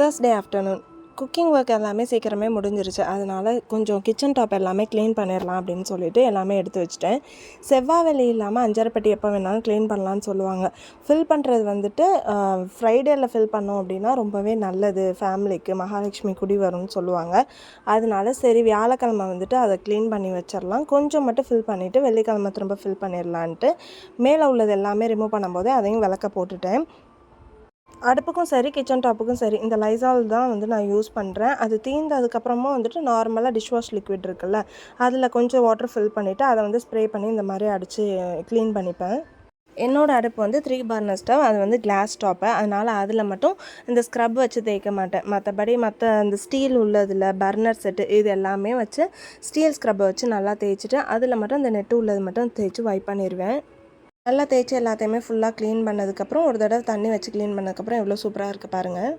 Thursday afternoon. Cooking work எல்லாமே சீக்கிரமே முடிஞ்சிருச்சு. அதனால் கொஞ்சம் கிச்சன் டாப் எல்லாமே க்ளீன் பண்ணிடலாம் அப்படின்னு சொல்லிட்டு எல்லாமே எடுத்து வச்சுட்டேன். செவ்வாய் வெள்ளி இல்லாமல் அஞ்சரைப்பட்டி எப்போ வேணாலும் க்ளீன் பண்ணலான்னு சொல்லுவாங்க. ஃபில் பண்ணுறது வந்துட்டு ஃப்ரைடேயில் ஃபில் பண்ணோம் அப்படின்னா ரொம்பவே நல்லது, ஃபேமிலிக்கு மகாலட்சுமி குடி வரும்னு சொல்லுவாங்க. அதனால சரி வியாழக்கிழமை வந்துட்டு அதை க்ளீன் பண்ணி வச்சிடலாம், கொஞ்சம் மட்டும் ஃபில் பண்ணிவிட்டு வெள்ளிக்கிழமை திரும்ப ஃபில் பண்ணிடலான்ட்டு மேலே உள்ளது எல்லாமே ரிமூவ் பண்ணும்போது அதையும் விளக்க போட்டுட்டேன். அடுப்புக்கும் சரி கிச்சன் டாப்புக்கும் சரி இந்த லைசால் தான் வந்து நான் யூஸ் பண்ணுறேன். அது தீர்ந்ததுக்கப்புறமா வந்துட்டு நார்மலாக டிஷ்வாஷ் லிக்விட் இருக்குல்ல, அதில் கொஞ்சம் வாட்டர் ஃபில் பண்ணிவிட்டு அதை வந்து ஸ்ப்ரே பண்ணி இந்த மாதிரி அடித்து க்ளீன் பண்ணிப்பேன். என்னோடய அடுப்பு வந்து 3 பர்னர் ஸ்டவ். அது வந்து கிளாஸ் டாப்பு. அதனால் அதில் மட்டும் இந்த ஸ்க்ரப் வச்சு தேய்க்க மாட்டேன். மற்றபடி அந்த ஸ்டீல் உள்ளதில் பர்னர் செட்டு இது எல்லாமே வச்சு ஸ்டீல் ஸ்க்ரப்பை வச்சு நல்லா தேய்ச்சிட்டு அதில் மட்டும் இந்த நெட்டு உள்ளது மட்டும் தேய்ச்சி வைப் பண்ணிடுவேன். நல்லா தேய்ச்சி எல்லாத்தையுமே ஃபுல்லாக க்ளீன் பண்ணதுக்கப்புறம் ஒரு தடவை தண்ணி வச்சு க்ளீன் பண்ணதுக்கப்புறம் எவ்வளோ சூப்பராக இருக்குது பாருங்கள்.